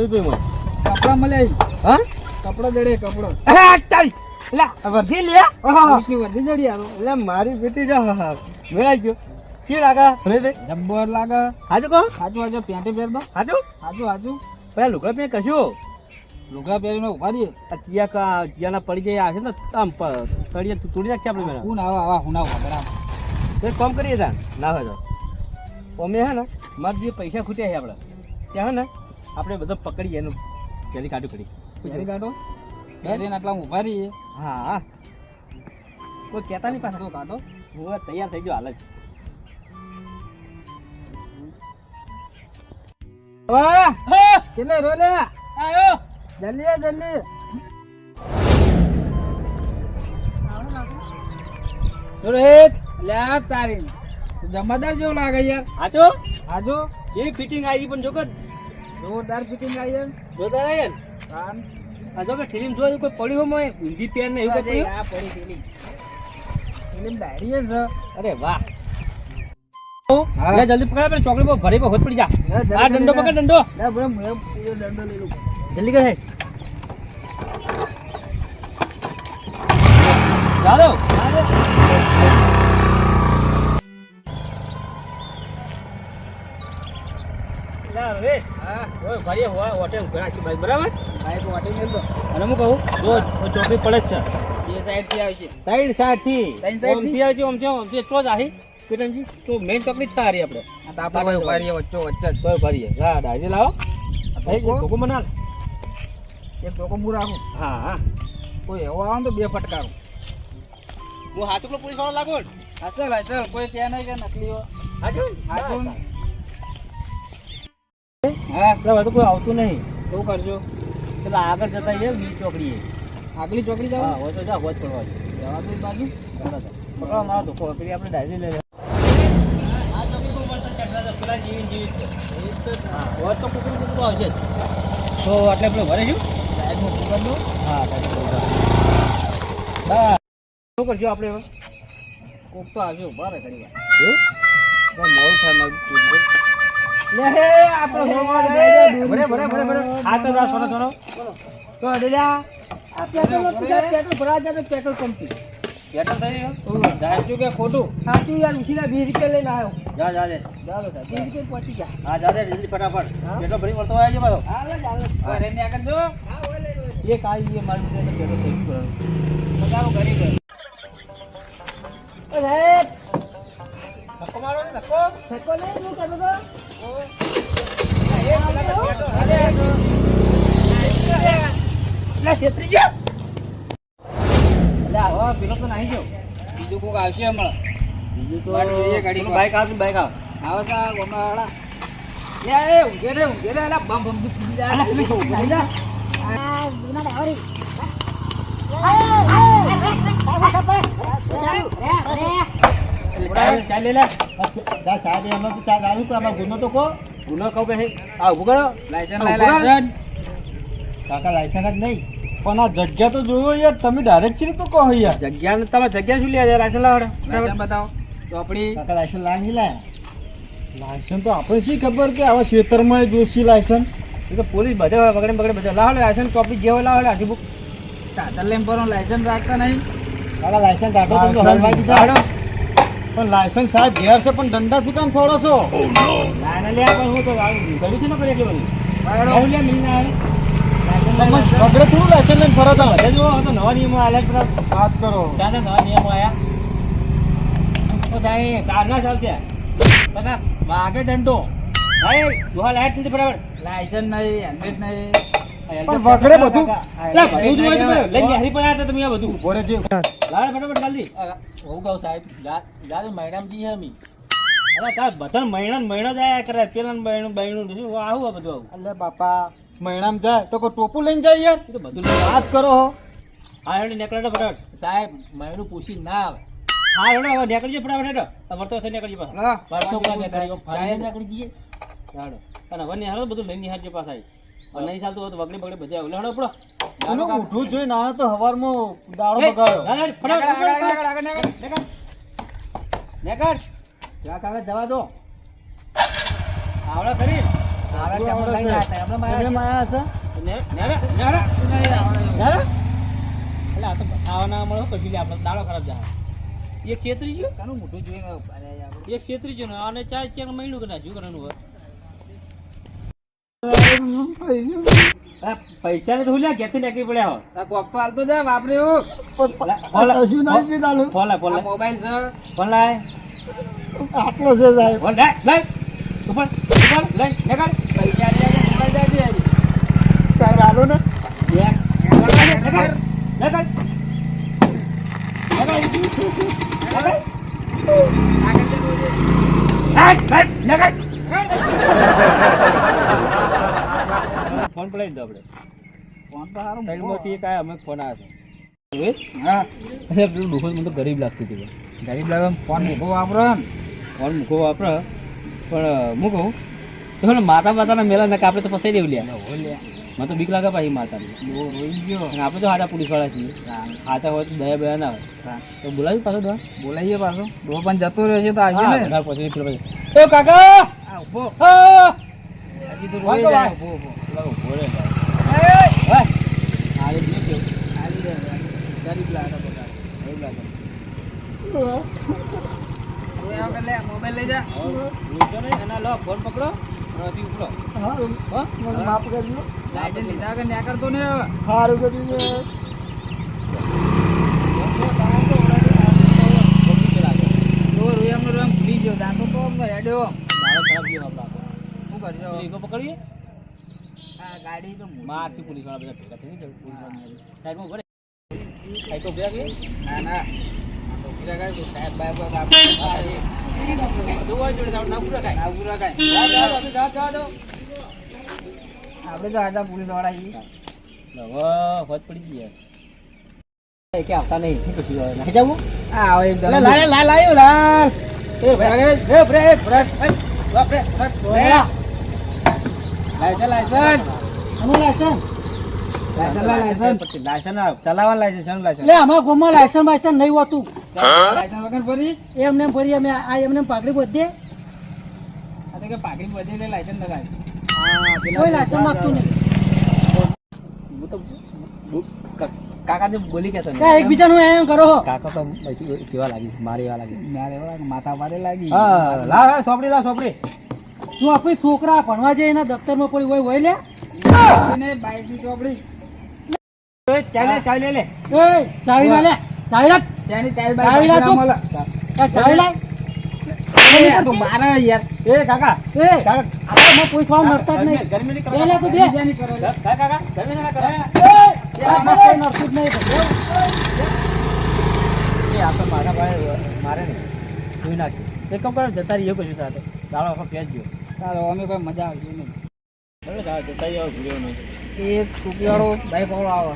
જોયું તું એમાં કપડા મળે હા કપડા જડે કપડો તારી લા વર્ધી લે પોલીસની વર્દી જડી આરો એટલે મારી બેટી જો મેળાઈ ગયો શું લાગે ભલે દે જબ્બર લાગે હાજુ કહો હાજુ હાજુ પેન્ટ પહેર દો હાજુ હાજુ હાજુ પેલા લુગડા પે કશું લુગડા પહેરીને ઉભા રહીએ આ ચિયાના પડી ગયા છે ને આમ તળિયે તોડી નાખીએ આપણે મેળા હું આવા હું ના બરાબર એક કામ કરીએ તા ના હોય તો અમે હે ને મારે જે પૈસા ખૂટ્યા છે આપણે ત્યાં હે ને આપણે બધો પકડીએ એનું પેલી કાઢું કરી પહેરી કાઢો પહેરીને આટલા ઉભા રહીએ હા હા કોઈ કહેતા નહીં પાછા તો કાઢો હું તૈયાર થઈ ગયો હાલ જ વાહ કેટલે રોલે આયો જલ્દી જલ્દી રોહિત લે તારી જમાદાર જેવું લાગે યાર હાચો હાજુ જેવી ફિટિંગ આવી પણ જો કે જોરદાર ફિટિંગ આવી યાર જોતા રહે ને કામ આ જો કે ફિલ્મ જોયું કોઈ પડ્યું હોય હિન્દી પેન ને એવું કંઈ પડ્યું આ પડી ફિલિમ ફિલિમ ડાયરી છે અરે વાહ હા. લે જલ્દી પકડ પેલી ચોકડી પર ભરી પર હોત પડી જા જલ્દી આ દંડો પકડ દંડો ના બરો મેં પૂરો દંડો લઈ લઉં જલ્દી કર હે ચાલો લા રે હા ઓય ભરી હોટેલ ઘણા છે ભાઈ બરાબર બાઈક વાટી મેલ દો અને હું કહું જો ચોકડી પડે જ છે એ સાઈડ થી આવશે ત્રણ સાઈડ થી ત્રણ side થી? ઓમથી આવજો ઓમથી ચો જ આહી પેટનજી તો મેઇન ચોકડી જ સારી આપણે આ તો આપણે ઉભા રહીએ વચ્ચો વચ્ચે જ કોઈ ભરીએ હા ડાયરી લાવો ભાઈ ધોકો? ધોકો મના એક ધોકો હું રાખું હા હા કોઈ એવો આવે ને તો બે ફટકારું હું હાથુકલો પોલીસ વાળો લાગો ને અસલ અસલ કોઈ કે નહીં કે નકલીઓ હાજુ હાજુ હા એટલે તો કોઈ આવતું નહીં શું કરજો એટલે આગળ જતા એ બીજી ચોકડીએ આગલી ચોકડી જાવ હા હોય તો જા હોજ પડવા જવા દો બાજુ પકડો મારો ધોકો પેલી આપણે ડાયરી લઈ લે આ ચોકડી પર મળતા ચડવા તો પેલા જીવીન જીવિત છે એ તો હા હોજ તો કુકડી કુકડો આવશે જ તો એટલે આપણે ભરે છું સાહેબ હું કરી દઉં હા બસ શું કરશું આપણે હવે કોક તો આવશે ઉભા રહે ઘડી વાર એવું મોડું થાય મારું લે હે આપણો હોવા દે ભરે ભરે ભરે ભરે આ તો દા સોનો સોનો તો અડેલા આ પેટ્રોલ ભરા જાય પેટ્રોલ પંપ થી બેટર થઈ ગયો સાચું કે ખોટું સાચું યાર ઉછીના 20 રૂપિયા લઈને આવ્યો જા જા દે ચાલો સાહેબ 20 રૂપિયા પહોંચી ગયા હા જા દે જલ્દી ફટાફટ કેટલો ભરી મળતો હોય છે મારો હાલે ચાલો ઘરે ને આગળ જો હા ઓય લઈ એ કાઈ એ મારી રીતે પેલો થઈ ગયો બતાવો ઘરે ગયો ઓ સાહેબ ધક્કો મારો ને ધક્કો સકો લે હું કરતો તો લે છેતરી ગયો લે આવો પેલો તો નહીં ગયો બીજું કોક આવશે હમણાં બીજું તો વાટ જોઈએ ગાડી પર. બાઈક આવે બાઈક આવે આવે સા ગોમાવાળા લે એ ઊંઘે રે એલા બમ બમ ફૂટી જાય આ ગુના ડાવરી ચાલ લે લે જા સાહેબ એનો તો ચા ગાવી તો આમાં ગુનો તો કો ગુનો કહું કે આ ઉભો કરો લાયસન્સ લાયસન્સ કાકા લાયસન્સ જ નહીં પણ આ જગ્યા તો જોયો યાર તમે ડાયરેક્ટ છે તો કહો યાર જગ્યા તમે જગ્યા શું લે લાયસન્સ લાવડે લાયસન્સ બતાવો ચોપડી કાકા લાયસન્સ લાવી લે લાયસન્સ તો આપણે શી ખબર કે આવા ક્ષેત્રમાં જોશી લાયસન્સ એ તો પોલીસ બધે હોય બગડે બગડે બધે લાવો લાયસન્સ કોપી જે હોય લાવો આખી બુક સાધન લઈને પર લાયસન્સ રાખતા નહીં કાકા લાયસન્સ કાઢો તમે તો હલવાઈ દીધા. પણ લાયસન્સ સાહેબ ઘેર છે પણ દંડા શું કામ છોડો છો ના ના લે પણ હું તો ગળ્યું છે ને કરી એટલું બધું બરાબર. લે મિલ ના આવે તમે બગડે થોડું લાયસન્સ લઈને ફરત આવે બધે જો હવે તો નવા નિયમો આલ્યા પર વાત કરો દાદા નવા નિયમો આયા તો સાહેબ ચારના સાલ થયા કાકા વાગે દંડો ભાઈ દોહા લાઈટ નથી બરાબર લાયસન્સ નહીં હેલ્મેટ નહીં પણ વગડે બધું લે બધું જોવા છે બરાબર. લઈને હરી પર આયા તમે આ બધું બોરે જે લાડ ફટાફટ જલ્દી હું કહું સાહેબ જાજુ મેડમજી હે મી અરે તાર બધા મહિનો જ આયા કરે પેલા બહેણું શું આવું આ બધું આવું અલે બાપા મહિનામાં જાય તો કોઈ ટોપું લઈને જાય યાર એ તો બધું લઈને વાત કરો હો હા હેડો નીકળો ફટાફટ સાહેબ મહિનું પૂછી ના આવે હા હેડો હવે નીકળજો ફટાફટ હેડો વર્તો થઈને નીકળજો પાછા લો પરતો કોણ નીકળી ફરીને નીકળી જઈએ હેડો અને હવે નિહાળો બધું લઈને નિહાળજો પાછા અને નહીં ચાલતું હોય તો વગડે બગડે બધે આવું હેડો પડો એનું ઉઠવું જોઈ ના આવે તો હવારમાં દાડો બગાડ્યો નેકળ ત્યાં કાલે જવા દો આવડે ખરી આવા ટાઈમે લઈને આયા હતા. એમને એમને માયા માયા એટલે આ તો ખાવાના મળો પછી લે આપણે દાડો ખરાબ જાય એક છેતરી ગયો છે. કાનું મોઢું જોઈને અરે યાર. એક છેતરી ગયો ને અને ચાર ચેક મળ્યું કે ના શું કરવાનું હોય પૈસા ને તો લ્યા ઘેરથી નીકળી પડ્યા હો આ કોક તો હાલતો જા વાપરે એવું. કશું નહીં છે ચાલુ. ફોન આ મોબાઈલ છે. ફોન લાય આટલો છે સાહેબ. ફોન લાય લાય ઉપર લઈ નીકળ પૈસા દે છે, મોબાઈલ દે છે. સાહેબ આલો ને. ફોન પડાવી દો આપણે ફોન તો હારું સાઈડમાંથી એક અમે ફોન આવ્યો હા. છે પેલું ડોકો મને તો ગરીબ લાગતી હતી ગરીબ લાગે ફોન મૂકો વાપરો ને. ફોન મૂકો વાપરે પણ હું કહું તો પેલા માતા માતાના મેલા નાખે આપણે તો ફસાઈ દેવું લ્યા મને તો બીક લાગે પાછી માતાની બહુ રોઈ ગયો. અને આપણે તો હાટા પોલીસવાળા છીએ હાથા હોય તો દયા બયા ના હોય તો બોલાવી પાછો ડોહા બોલાઈએ પાછો. ડો પણ જતો રહ્યો છે તો આવીએ ને. હા, પછી પેલો પછી એ કાકા આ ઉભો. હા હજી તો રોઈ જાય. ઉભો, ઉભો. પેલા ઉભો રે એ! હા આ એક નહીં કેવું આવી જાય. ગરીબ લાગે બધા. ગરીબ લાગે રોયા વગર લે, મોબાઈલ લઈ જા. ભૂલશો નહીં એના લો ફોન પકડો અને અહીંથી ઉપડો સારું. હા મને માફ કરજો. લાયસન્સ લીધા વગર ન્યા કરતો ને હવે. સારું કર્યું છે. જો રોયામાં રોયામાં ભૂલી ગયો. દાંતો તો આમ હેડ્યો. ખરાબ ગયો આપણા શું કરજો? ઈગો પકડીએ આ ગાડી તો મોટી. મારથી પોલીસ વાળા બધા ભેગા થઈ જાય સાહેબ ઉભો રે સાહેબ ઉભા રહે ના ના. આ તો ઉભી રાખાય તો સાહેબ બાય બાય આપણે જોવા જોડે આપણે ના પૂરા કાંઈ ના ઉભી રાખાય. જા આપણે તો આટા પોલીસ વાળા છીએ. હવે હોત પડી ગઈ યાર કે આવતા નહીં પછી નાખી જાવું આ આવે એક લાલ લાલ લાયો લાલ એ ભાઈ એ બ્રેક બ્રેક બાપરે લાયસન્સ લાયસન્સ અનુ લાયસન્સ. લાયસન્સ ચલાવવા લાયસન્સ લાયસન્સ લે અમારા ગામમાં લાયસન્સ બાયસન્સ નહીં હોતું. લાયસન્સ વગર ભરી એમને એમ ભરી અમે આ એમને એમ પાઘડી બધે. આ તો કે પાઘડી બધે એટલે લાયસન્સ લગાય. કોઈ લાયસન્સ માંગતું નહીં. હું તો કાકાને બોલી કે કાં એકબીજાનું એમ કરો. કાકા તો જેવા લાગી મારી એવા લાગી મારે એવા માથા મારે લાગી. હા લાવ સોપડી તું આપણી છોકરા ભણવા જાય એના દફતરમાં પડી હોય લે. બાઈક ની ચોપડી. ચાલે લે એ ચાવી ના લે. ચાવી લાગ. ચાવી લાગ તું. એ ચાવી લાગ. તું મારે યાર. એ કાકા એ આપણે કોઈ સવાલ નડતા જ નહીં. ગરમી ની પેલા તું બે. કાકા ગરમી ના કરે આપણે કોઈ નડતું જ નહીં. એ આ તો મારા ભાઈ મારે નહીં જોઈ નાખ્યું એક કામ કરો જતા રહીએ કશું સાથે દાડો આખો પેજ ગયો ચાલો અમે કોઈ મજા આવતી નહીં. જતા રહ્યો ભૂલ્યો નહીં એક ટુકડીવાળો બાઈક વાળો આવે.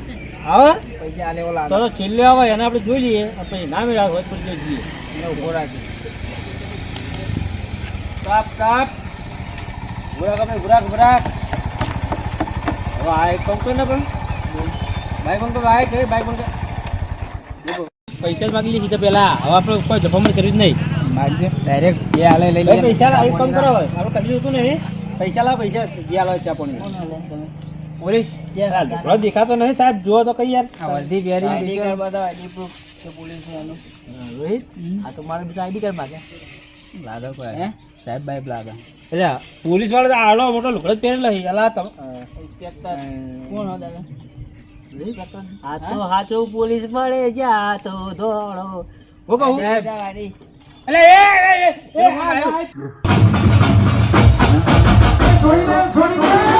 આવે પૈસા આલે ઓલા તો છેલ્લે આવે એને આપણે જોઈ લઈએ પછી ના મેળા હોય પછી જઈએ એને ઉભો રાખી. કાપ કાપ ગુરાક આપણે ગુરાક હવે આ એક કામ કરીને પણ બાઈક બંધ કરો આ કે બાઈક બંધ પૈસા જ માગી લઈએ સીધા પહેલા હવે આપણે કોઈ જફામણ કર્યું જ નહીં મારજે ડાયરેક્ટ બે આલે લઈ લે. પૈસા એક કામ કરો આપણે કર્યું હતું નહીં પૈસા લાવ પૈસા જે આલો છે આપણને પોલીસ ઢોકળો દેખાતો નહીં સાહેબ જુઓ તો કઈ યાર આ વર્ધી પહેરી આઈડી કાર્ડ બતાવો. આઈડી પ્રૂફ કે પોલીસ એનું રોહિત આ તો મારે બીજા આઈડી કાર્ડ માગે લાગે કોઈ હે? સાહેબ બાઈક લાગે એટલે પોલીસ વાળા તો આડો મોટો લુકડો જ પહેરેલો છે એલા તમે ઇન્સ્પેક્ટર કોણ હતા? આ તો હાચો પોલીસ મળે જા તો દોડો હું કહું ગાડી. એટલે એ